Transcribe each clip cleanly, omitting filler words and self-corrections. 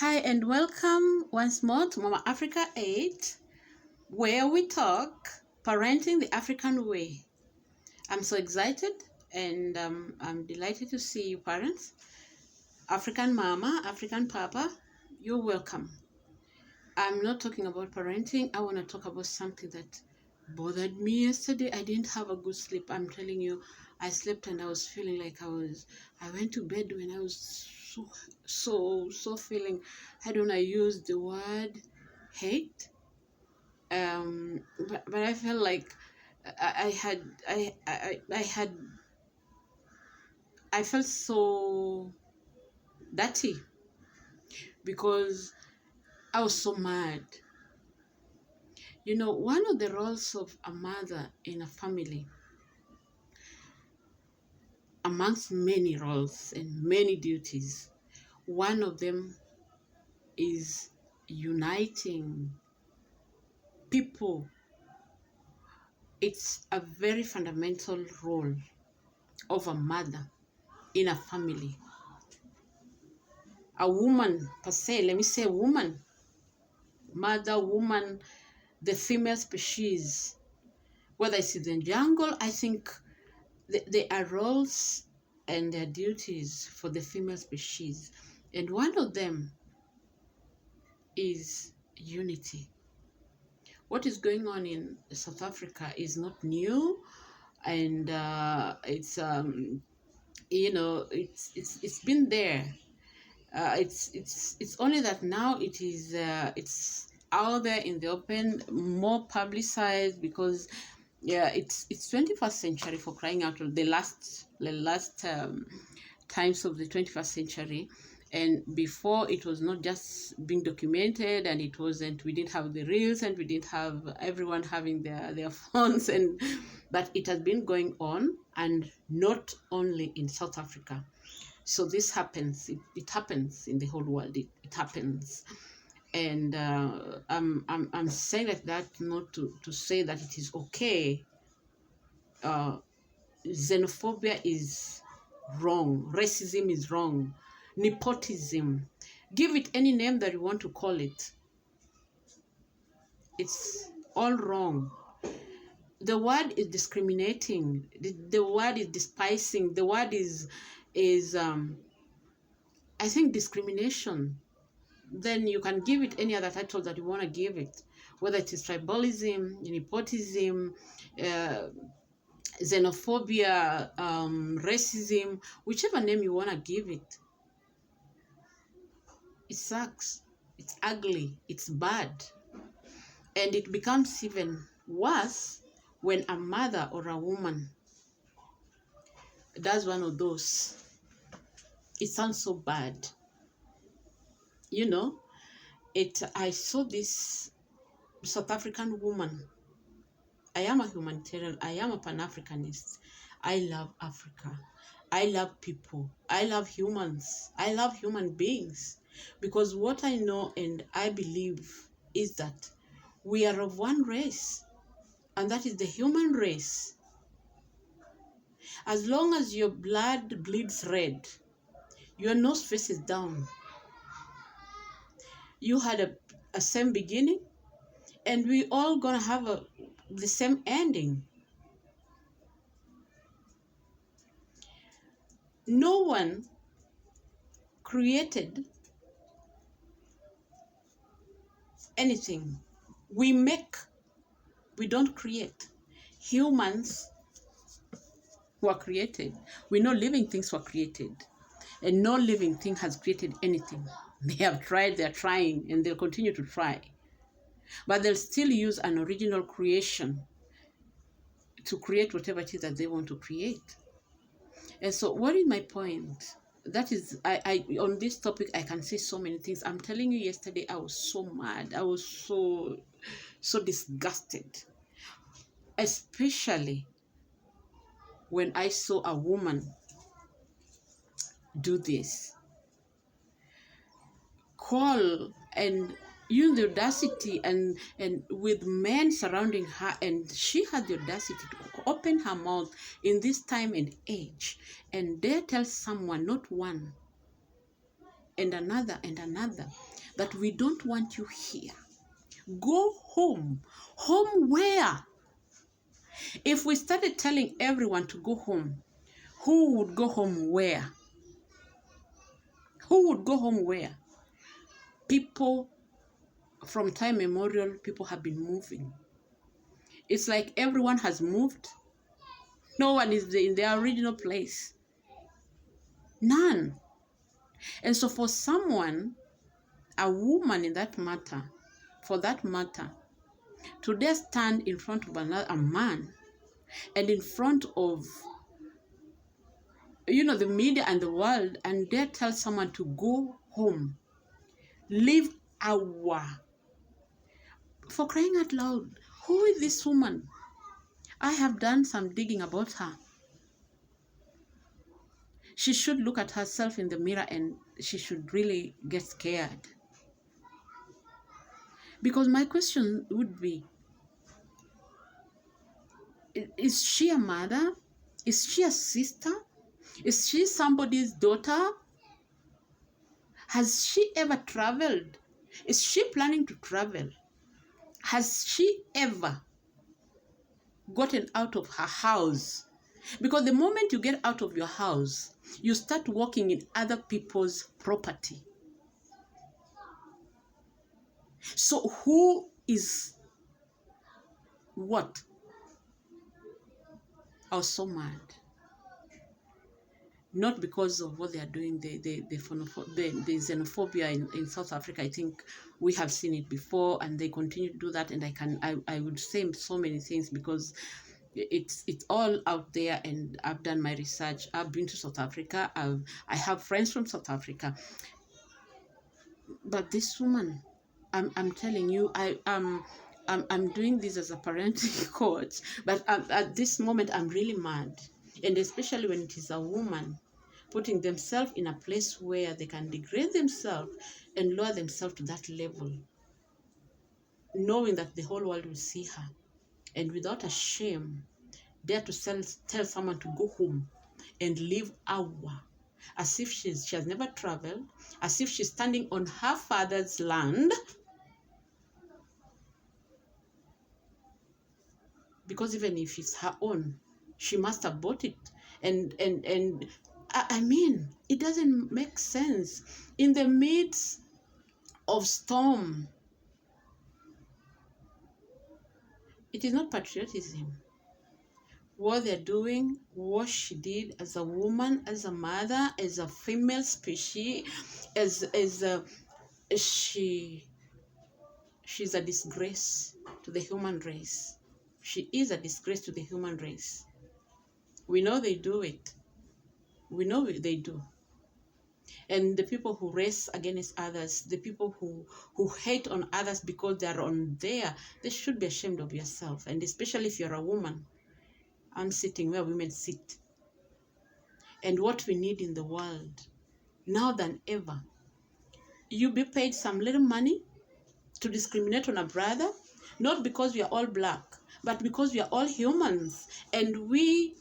Hi and welcome once more to Mama Africa 8, where we talk parenting the African way. I'm so excited and I'm delighted to see you parents. African mama, African papa, you're welcome. I'm not talking about parenting. I want to talk about something that bothered me yesterday. I didn't have a good sleep. I'm telling you, I slept and I was feeling like I went to bed when I was so feeling, I don't know, I used the word hate. But I felt like I felt so dirty because I was so mad. You know, one of the roles of a mother in a family, amongst many roles and many duties, one of them is uniting people. It's a very fundamental role of a mother in a family. A woman, per se, let me say woman, mother, woman, the female species, whether it's in the jungle, I think there are roles and their duties for the female species. And one of them is unity. What is going on in South Africa is not new, and it's been there. It's only that now it's out there in the open, more publicized, because it's 21st century, for crying out loud. The last times of the 21st century, and before it was not just being documented, and we didn't have the reels, and we didn't have everyone having their phones, but it has been going on, and not only in South Africa. So this happens. It happens in the whole world. It happens, and I'm saying like that not to say that it is okay. Xenophobia is wrong. Racism is wrong. Nepotism, give it any name that you want to call it. It's all wrong. The word is discriminating. The word is despising. The word is I think discrimination. Then you can give it any other title that you want to give it, whether it is tribalism, nepotism, xenophobia, racism, whichever name you want to give it. It sucks. It's ugly. It's bad. And it becomes even worse when a mother or a woman does one of those. It sounds so bad. You know, I saw this South African woman. I am a humanitarian. I am a Pan-Africanist. I love Africa. I love people. I love humans. I love human beings. Because what I know and I believe is that we are of one race, and that is the human race. As long as your blood bleeds red, your nose faces down, you had a same beginning, and we all gonna have the same ending. No one created anything. We make, we don't create. Humans were created. We know living things were created, and no living thing has created anything. They have tried, they're trying, and they'll continue to try. But they'll still use an original creation to create whatever it is that they want to create. And so what is my point? That is, I on this topic, I can say so many things. I'm telling you, yesterday, I was so mad. I was so disgusted. Especially when I saw a woman do this. Call and use the audacity and with men surrounding her, and she had the audacity to open her mouth in this time and age and dare tell someone, not one, and another and another, that we don't want you here. Go home. Home where? If we started telling everyone to go home, who would go home where? Who would go home where? People, from time immemorial, people have been moving. It's like everyone has moved. No one is in their original place. None. And so for someone, a woman in that matter, for that matter, to dare stand in front of a man and in front of, the media and the world, and dare tell someone to go home, leave for crying out loud, who is this woman? I have done some digging about her. She should look at herself in the mirror and she should really get scared. Because my question would be, is she a mother? Is she a sister? Is she somebody's daughter? Has she ever traveled? Is she planning to travel? Has she ever gotten out of her house? Because the moment you get out of your house, you start walking in other people's property. So who is what? I was so mad. Not because of what they are doing, the xenophobia in South Africa. I think we have seen it before, and they continue to do that. And I would say so many things because it's all out there, and I've done my research. I've been to South Africa. I have friends from South Africa. But this woman, I'm telling you, I'm doing this as a parenting coach, but at this moment I'm really mad, and especially when it is a woman putting themselves in a place where they can degrade themselves and lower themselves to that level, knowing that the whole world will see her, and without a shame dare to tell someone to go home and leave as if she has never traveled, as if she's standing on her father's land. Because even if it's her own, she must have bought it. And I mean, it doesn't make sense. In the midst of storm, it is not patriotism. What they're doing, what she did as a woman, as a mother, as a female species, she's a disgrace to the human race. She is a disgrace to the human race. We know they do it. We know they do. And the people who race against others, the people who hate on others because they're on there, they should be ashamed of yourself. And especially if you're a woman, I'm sitting where women sit. And what we need in the world, now than ever, you be paid some little money to discriminate on a brother, not because we are all black, but because we are all humans, and we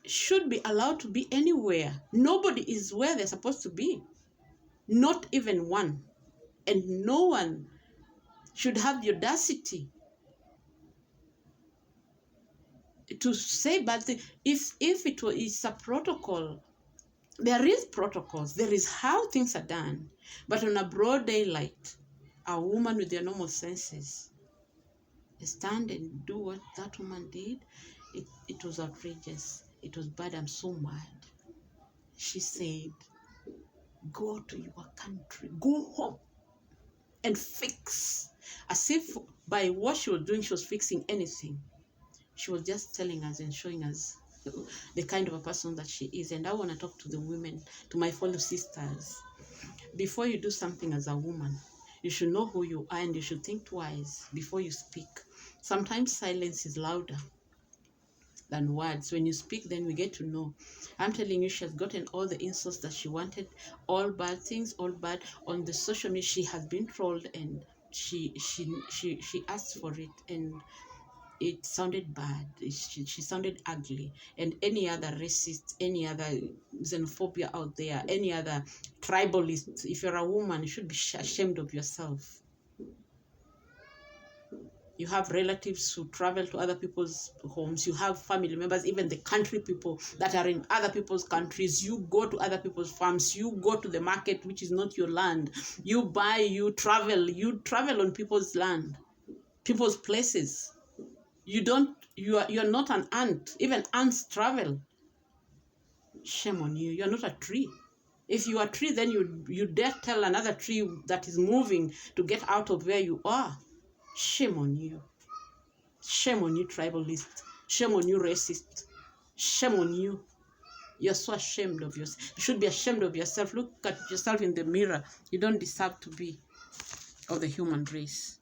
should be allowed to be anywhere. Nobody is where they're supposed to be, not even one, and no one should have the audacity to say bad things. If it's a protocol, there is protocols, there is how things are done, but on a broad daylight, a woman with their normal senses stand and do what that woman did. It was outrageous. It was bad. I'm so mad. She said, go to your country, go home and fix. As if by what she was doing, she was fixing anything. She was just telling us and showing us the kind of a person that she is. And I want to talk to the women, to my fellow sisters. Before you do something as a woman, you should know who you are, and you should think twice before you speak. Sometimes silence is louder than words. When you speak, then we get to know. I'm telling you, she has gotten all the insults that she wanted, all bad things, all bad. On the social media, she has been trolled, and she asked for it. And it sounded bad. She sounded ugly. And any other racist, any other xenophobia out there, any other tribalist, if you're a woman, you should be ashamed of yourself. You have relatives who travel to other people's homes. You have family members, even the country people that are in other people's countries. You go to other people's farms. You go to the market, which is not your land. You buy, you travel on people's land, people's places. You're not an ant. Even ants travel. Shame on you. You're not a tree. If you are a tree, then you dare tell another tree that is moving to get out of where you are. Shame on you. Shame on you, tribalist. Shame on you, racist. Shame on you. You're so ashamed of yourself. You should be ashamed of yourself. Look at yourself in the mirror. You don't deserve to be of the human race.